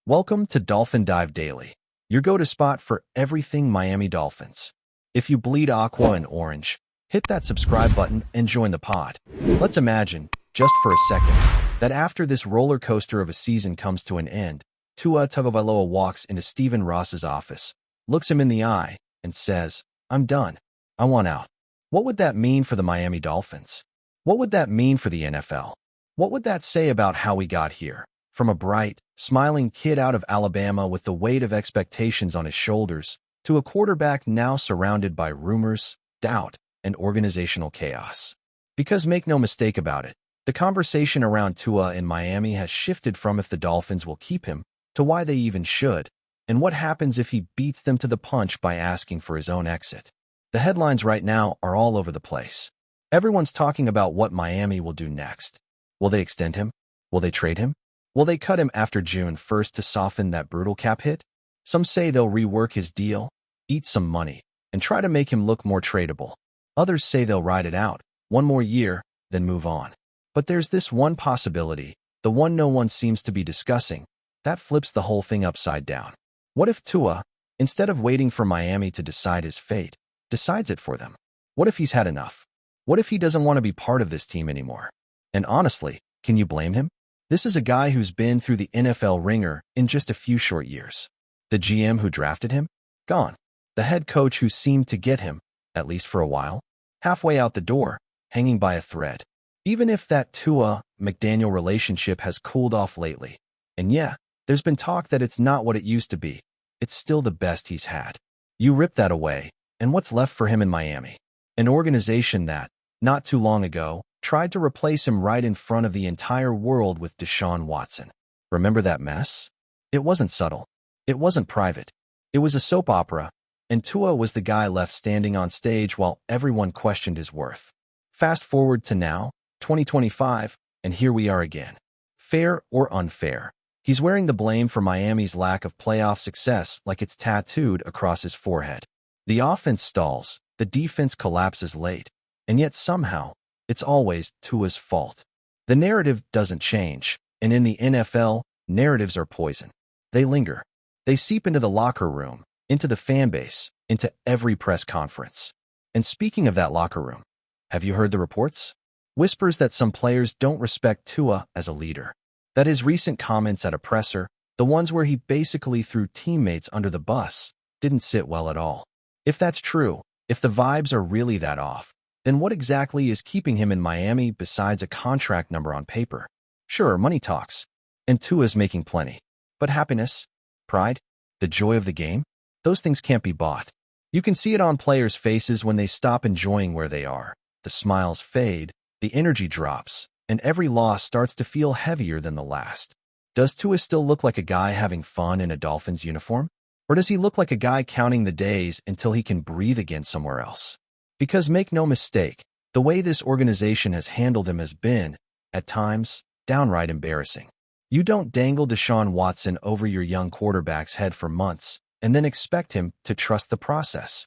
Welcome to Dolphin Dive Daily, your go-to spot for everything Miami Dolphins. If you bleed aqua and orange, hit that subscribe button and join the pod. Let's imagine, just for a second, that after this roller coaster of a season comes to an end, Tua Tagovailoa walks into Stephen Ross's office, looks him in the eye, and says, "I'm done. I want out." What would that mean for the Miami Dolphins? What would that mean for the NFL? What would that say about how we got here? From a bright, smiling kid out of Alabama with the weight of expectations on his shoulders, to a quarterback now surrounded by rumors, doubt, and organizational chaos. Because make no mistake about it, the conversation around Tua in Miami has shifted from if the Dolphins will keep him, to why they even should, and what happens if he beats them to the punch by asking for his own exit. The headlines right now are all over the place. Everyone's talking about what Miami will do next. Will they extend him? Will they trade him? Will they cut him after June 1st to soften that brutal cap hit? Some say they'll rework his deal, eat some money, and try to make him look more tradable. Others say they'll ride it out, one more year, then move on. But there's this one possibility, the one no one seems to be discussing, that flips the whole thing upside down. What if Tua, instead of waiting for Miami to decide his fate, decides it for them? What if he's had enough? What if he doesn't want to be part of this team anymore? And honestly, can you blame him? This is a guy who's been through the NFL ringer in just a few short years. The GM who drafted him? Gone. The head coach who seemed to get him, at least for a while, halfway out the door, hanging by a thread. Even if that Tua-McDaniel relationship has cooled off lately, and yeah, there's been talk that it's not what it used to be, it's still the best he's had. You rip that away, and what's left for him in Miami? An organization that, not too long ago, tried to replace him right in front of the entire world with Deshaun Watson. Remember that mess? It wasn't subtle. It wasn't private. It was a soap opera, and Tua was the guy left standing on stage while everyone questioned his worth. Fast forward to now, 2025, and here we are again. Fair or unfair, he's wearing the blame for Miami's lack of playoff success like it's tattooed across his forehead. The offense stalls, the defense collapses late, and yet somehow, it's always Tua's fault. The narrative doesn't change, and in the NFL, narratives are poison. They linger. They seep into the locker room, into the fan base, into every press conference. And speaking of that locker room, have you heard the reports? Whispers that some players don't respect Tua as a leader. That his recent comments at a presser, the ones where he basically threw teammates under the bus, didn't sit well at all. If that's true, if the vibes are really that off, then what exactly is keeping him in Miami besides a contract number on paper? Sure, money talks, and Tua's making plenty. But happiness, pride, the joy of the game? Those things can't be bought. You can see it on players' faces when they stop enjoying where they are. The smiles fade, the energy drops, and every loss starts to feel heavier than the last. Does Tua still look like a guy having fun in a Dolphins uniform? Or does he look like a guy counting the days until he can breathe again somewhere else? Because make no mistake, the way this organization has handled him has been, at times, downright embarrassing. You don't dangle Deshaun Watson over your young quarterback's head for months and then expect him to trust the process.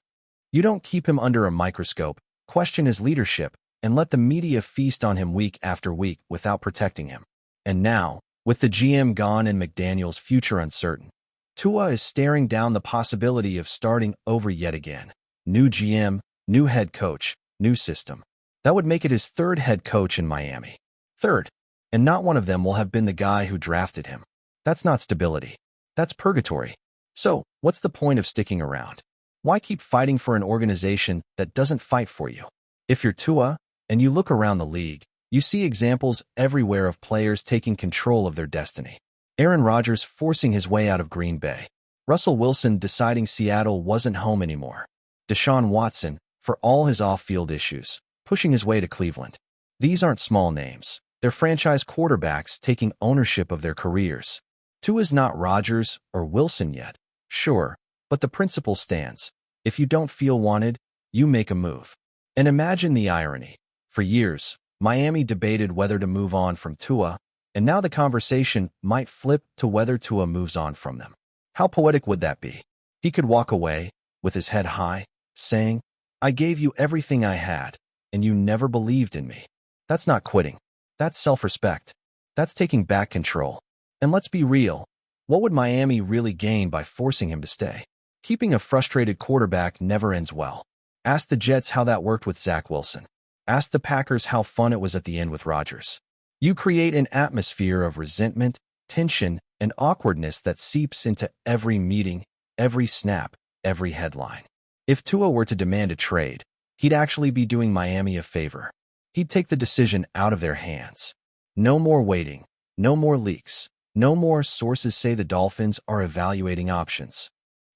You don't keep him under a microscope, question his leadership, and let the media feast on him week after week without protecting him. And now, with the GM gone and McDaniel's future uncertain, Tua is staring down the possibility of starting over yet again. New GM, new head coach, new system. That would make it his third head coach in Miami. Third, and not one of them will have been the guy who drafted him. That's not stability. That's purgatory. So, what's the point of sticking around? Why keep fighting for an organization that doesn't fight for you? If you're Tua, and you look around the league, you see examples everywhere of players taking control of their destiny. Aaron Rodgers forcing his way out of Green Bay. Russell Wilson deciding Seattle wasn't home anymore. Deshaun Watson, for all his off-field issues, pushing his way to Cleveland. These aren't small names. They're franchise quarterbacks taking ownership of their careers. Tua's not Rodgers or Wilson yet, sure, but the principle stands. If you don't feel wanted, you make a move. And imagine the irony. For years, Miami debated whether to move on from Tua, and now the conversation might flip to whether Tua moves on from them. How poetic would that be? He could walk away, with his head high, saying, "I gave you everything I had, and you never believed in me." That's not quitting. That's self-respect. That's taking back control. And let's be real, What would Miami really gain by forcing him to stay? Keeping a frustrated quarterback never ends well. Ask the Jets how that worked with Zach Wilson. Ask the Packers how fun it was at the end with Rodgers. You create an atmosphere of resentment, tension, and awkwardness that seeps into every meeting, every snap, every headline. If Tua were to demand a trade, he'd actually be doing Miami a favor. He'd take the decision out of their hands. No more waiting, no more leaks, no more sources say the Dolphins are evaluating options.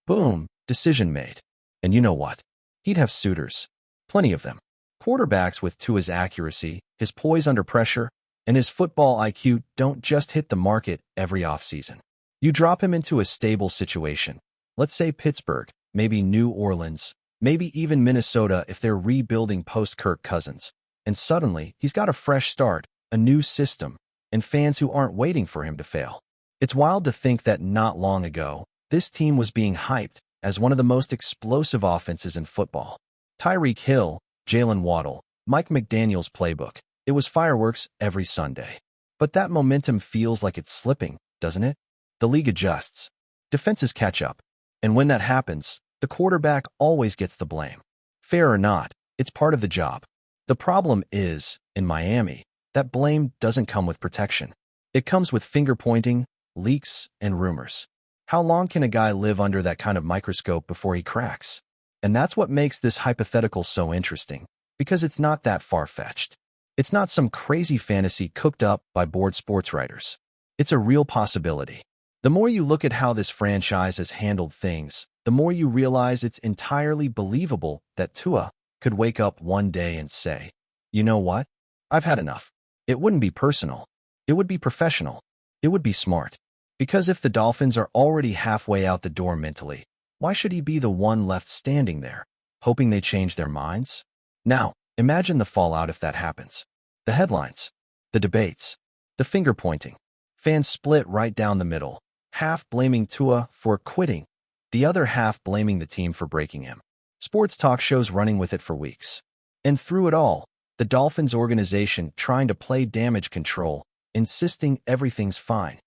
Boom, decision made. And you know what? He'd have suitors. Plenty of them. Quarterbacks with Tua's accuracy, his poise under pressure, and his football IQ don't just hit the market every offseason. You drop him into a stable situation. Let's say Pittsburgh, maybe New Orleans, maybe even Minnesota if they're rebuilding post-Kirk Cousins. And suddenly, he's got a fresh start, a new system, and fans who aren't waiting for him to fail. It's wild to think that not long ago, this team was being hyped as one of the most explosive offenses in football. TYREEK Hill, Jalen Waddle, Mike McDaniel's playbook. It was fireworks every Sunday. But that momentum feels like it's slipping, doesn't it? The league adjusts. Defenses catch up. And when that happens, the quarterback always gets the blame. Fair or not, it's part of the job. The problem is, in Miami, that blame doesn't come with protection. It comes with finger-pointing, leaks, and rumors. How long can a guy live under that kind of microscope before he cracks? And that's what makes this hypothetical so interesting, because it's not that far-fetched. It's not some crazy fantasy cooked up by bored sports writers. It's a real possibility. The more you look at how this franchise has handled things, the more you realize it's entirely believable that Tua could wake up one day and say, "You know what? I've had enough." It wouldn't be personal. It would be professional. It would be smart. Because if the Dolphins are already halfway out the door mentally, why should he be the one left standing there, hoping they change their minds? Now, imagine the fallout if that happens. The headlines, the debates, the finger-pointing. Fans split right down the middle, half blaming Tua for quitting, the other half blaming the team for breaking him. Sports talk shows running with it for weeks. And through it all, the Dolphins organization trying to play damage control, insisting everything's fine,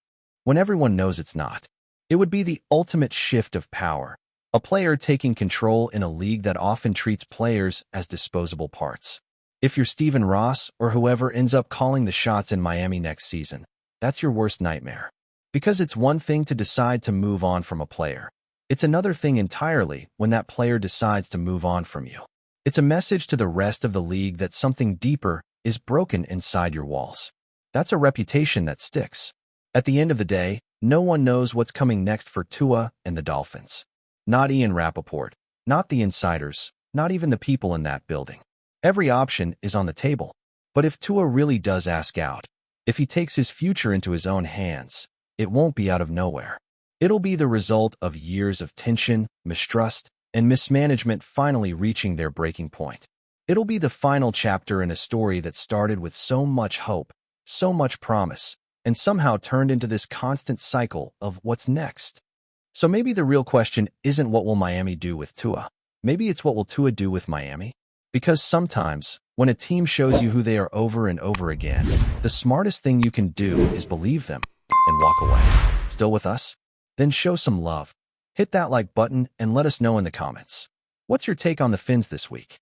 when everyone knows it's not. It would be the ultimate shift of power, a player taking control in a league that often treats players as disposable parts. If you're Stephen Ross or whoever ends up calling the shots in Miami next season, that's your worst nightmare. Because it's one thing to decide to move on from a player. It's another thing entirely when that player decides to move on from you. It's a message to the rest of the league that something deeper is broken inside your walls. That's a reputation that sticks. At the end of the day, no one knows what's coming next for Tua and the Dolphins. Not Ian Rappaport, not the insiders, not even the people in that building. Every option is on the table. But if Tua really does ask out, if he takes his future into his own hands, it won't be out of nowhere. It'll be the result of years of tension, mistrust, and mismanagement finally reaching their breaking point. It'll be the final chapter in a story that started with so much hope, so much promise, and somehow turned into this constant cycle of what's next. So maybe the real question isn't what will Miami do with Tua. Maybe it's what will Tua do with Miami? Because sometimes, when a team shows you who they are over and over again, the smartest thing you can do is believe them and walk away. Still with us? Then show some love. Hit that like button and let us know in the comments. What's your take on the Fins this week?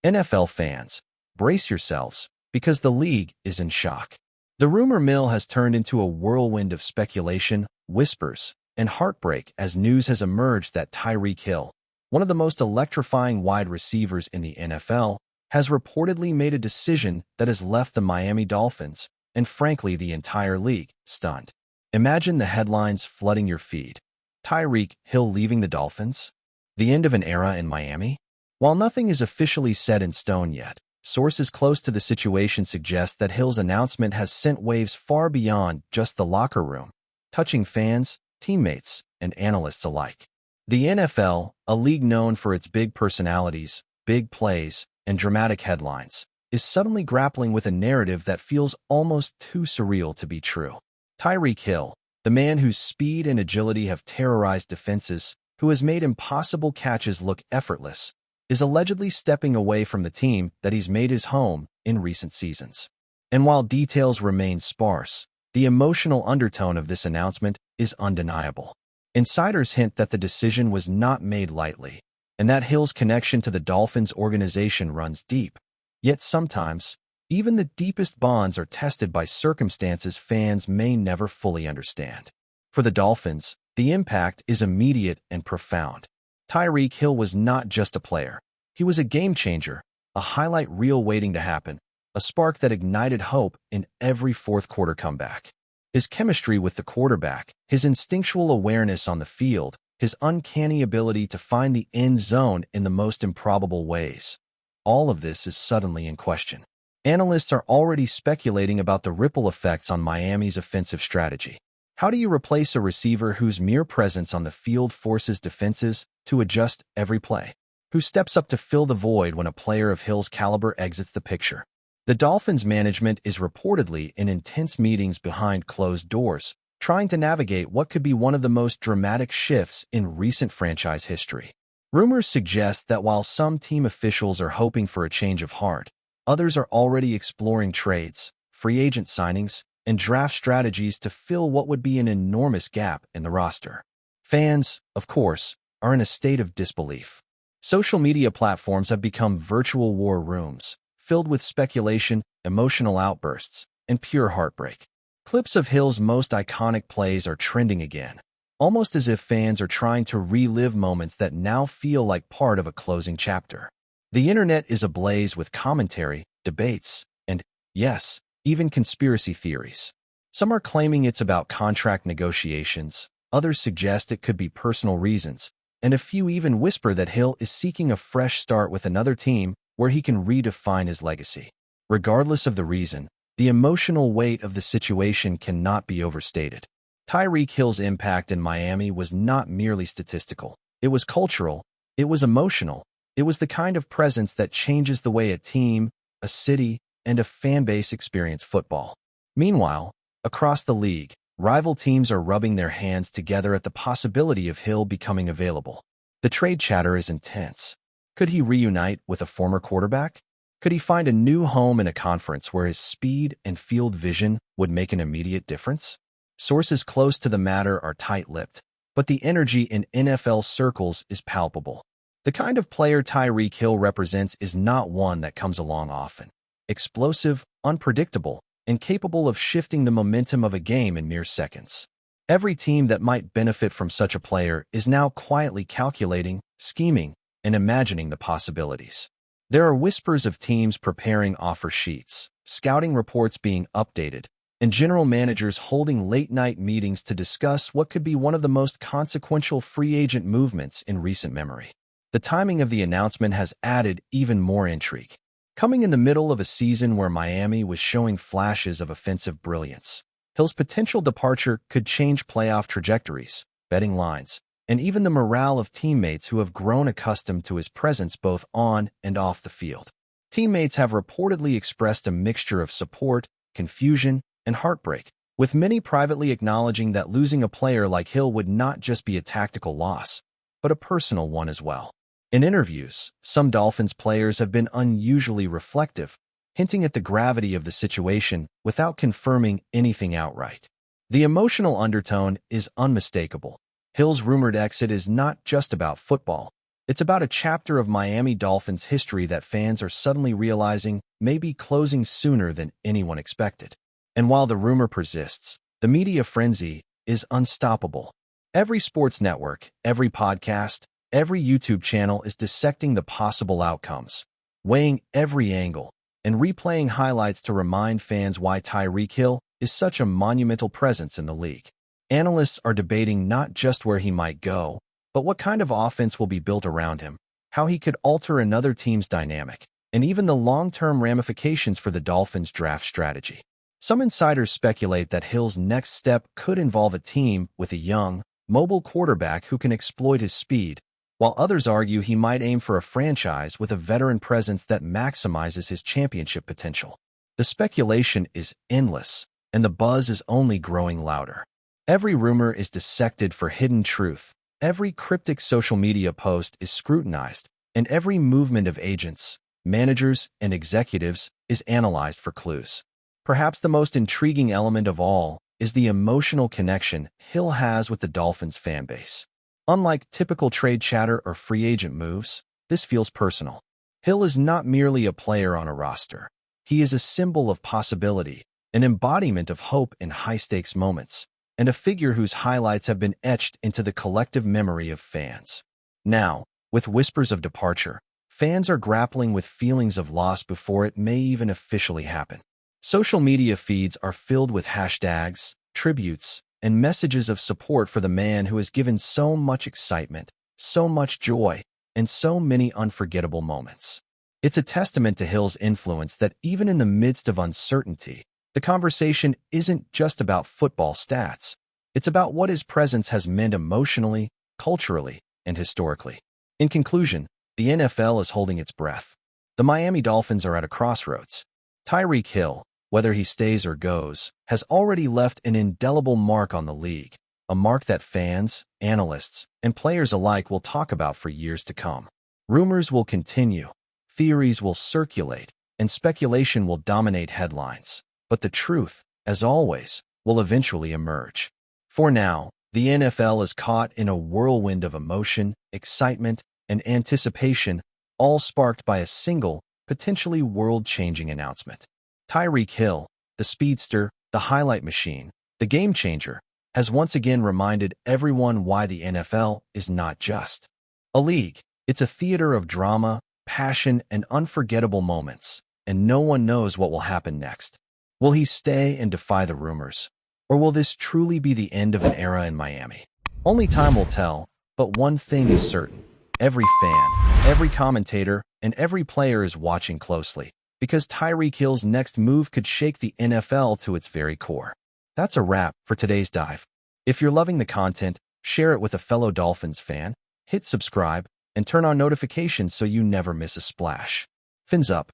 NFL fans, brace yourselves, because the league is in shock. The rumor mill has turned into a whirlwind of speculation, whispers, and heartbreak as news has emerged that TYREEK Hill, one of the most electrifying wide receivers in the NFL, has reportedly made a decision that has left the Miami Dolphins, and frankly the entire league, stunned. Imagine the headlines flooding your feed. TYREEK Hill leaving the Dolphins? The end of an era in Miami? While nothing is officially set in stone yet, sources close to the situation suggest that Hill's announcement has sent waves far beyond just the locker room, touching fans, teammates, and analysts alike. The NFL, a league known for its big personalities, big plays, and dramatic headlines, is suddenly grappling with a narrative that feels almost too surreal to be true. TYREEK Hill, the man whose speed and agility have terrorized defenses, who has made impossible catches look effortless, is allegedly stepping away from the team that he's made his home in recent seasons. And while details remain sparse, the emotional undertone of this announcement is undeniable. Insiders hint that the decision was not made lightly, and that Hill's connection to the Dolphins organization runs deep. Yet sometimes, even the deepest bonds are tested by circumstances fans may never fully understand. For the Dolphins, the impact is immediate and profound. TYREEK Hill was not just a player. He was a game changer, a highlight reel waiting to happen, a spark that ignited hope in every fourth-quarter comeback. His chemistry with the quarterback, his instinctual awareness on the field, his uncanny ability to find the end zone in the most improbable ways. All of this is suddenly in question. Analysts are already speculating about the ripple effects on Miami's offensive strategy. How do you replace a receiver whose mere presence on the field forces defenses to adjust every play? Who steps up to fill the void when a player of Hill's caliber exits the picture? The Dolphins' management is reportedly in intense meetings behind closed doors, trying to navigate what could be one of the most dramatic shifts in recent franchise history. Rumors suggest that while some team officials are hoping for a change of heart, others are already exploring trades, free agent signings, and draft strategies to fill what would be an enormous gap in the roster. Fans, of course, are in a state of disbelief. Social media platforms have become virtual war rooms, filled with speculation, emotional outbursts, and pure heartbreak. Clips of Hill's most iconic plays are trending again, almost as if fans are trying to relive moments that now feel like part of a closing chapter. The internet is ablaze with commentary, debates, and, yes, even conspiracy theories. Some are claiming it's about contract negotiations, others suggest it could be personal reasons, and a few even whisper that Hill is seeking a fresh start with another team where he can redefine his legacy. Regardless of the reason, the emotional weight of the situation cannot be overstated. TYREEK Hill's impact in Miami was not merely statistical. It was cultural, it was emotional, it was the kind of presence that changes the way a team, a city, and a fan base experience football. Meanwhile, across the league, rival teams are rubbing their hands together at the possibility of Hill becoming available. The trade chatter is intense. Could he reunite with a former quarterback? Could he find a new home in a conference where his speed and field vision would make an immediate difference? Sources close to the matter are tight-lipped, but the energy in NFL circles is palpable. The kind of player TYREEK Hill represents is not one that comes along often. Explosive, unpredictable, and capable of shifting the momentum of a game in mere seconds. Every team that might benefit from such a player is now quietly calculating, scheming, and imagining the possibilities. There are whispers of teams preparing offer sheets, scouting reports being updated, and general managers holding late-night meetings to discuss what could be one of the most consequential free agent movements in recent memory. The timing of the announcement has added even more intrigue. Coming in the middle of a season where Miami was showing flashes of offensive brilliance, Hill's potential departure could change playoff trajectories, betting lines, and even the morale of teammates who have grown accustomed to his presence both on and off the field. Teammates have reportedly expressed a mixture of support, confusion, and heartbreak, with many privately acknowledging that losing a player like Hill would not just be a tactical loss, but a personal one as well. In interviews, some Dolphins players have been unusually reflective, hinting at the gravity of the situation without confirming anything outright. The emotional undertone is unmistakable. Hill's rumored exit is not just about football. It's about a chapter of Miami Dolphins history that fans are suddenly realizing may be closing sooner than anyone expected. And while the rumor persists, the media frenzy is unstoppable. Every sports network, every podcast, every YouTube channel is dissecting the possible outcomes, weighing every angle, and replaying highlights to remind fans why TYREEK Hill is such a monumental presence in the league. Analysts are debating not just where he might go, but what kind of offense will be built around him, how he could alter another team's dynamic, and even the long-term ramifications for the Dolphins' draft strategy. Some insiders speculate that Hill's next step could involve a team with a young, mobile quarterback who can exploit his speed, while others argue he might aim for a franchise with a veteran presence that maximizes his championship potential. The speculation is endless, and the buzz is only growing louder. Every rumor is dissected for hidden truth, every cryptic social media post is scrutinized, and every movement of agents, managers, and executives is analyzed for clues. Perhaps the most intriguing element of all is the emotional connection Hill has with the Dolphins fanbase. Unlike typical trade chatter or free agent moves, this feels personal. Hill is not merely a player on a roster. He is a symbol of possibility, an embodiment of hope in high-stakes moments, and a figure whose highlights have been etched into the collective memory of fans. Now, with whispers of departure, fans are grappling with feelings of loss before it may even officially happen. Social media feeds are filled with hashtags, tributes, and messages of support for the man who has given so much excitement, so much joy, and so many unforgettable moments. It's a testament to Hill's influence that even in the midst of uncertainty, the conversation isn't just about football stats. It's about what his presence has meant emotionally, culturally, and historically. In conclusion, the NFL is holding its breath. The Miami Dolphins are at a crossroads. TYREEK Hill, whether he stays or goes, has already left an indelible mark on the league, a mark that fans, analysts, and players alike will talk about for years to come. Rumors will continue, theories will circulate, and speculation will dominate headlines. But the truth, as always, will eventually emerge. For now, the NFL is caught in a whirlwind of emotion, excitement, and anticipation, all sparked by a single, potentially world-changing announcement. TYREEK Hill, the speedster, the highlight machine, the game-changer, has once again reminded everyone why the NFL is not just a league. It's a theater of drama, passion, and unforgettable moments, and no one knows what will happen next. Will he stay and defy the rumors? Or will this truly be the end of an era in Miami? Only time will tell, but one thing is certain. Every fan, every commentator, and every player is watching closely, because TYREEK Hill's next move could shake the NFL to its very core. That's a wrap for today's dive. If you're loving the content, share it with a fellow Dolphins fan, hit subscribe, and turn on notifications so you never miss a splash. Fins up.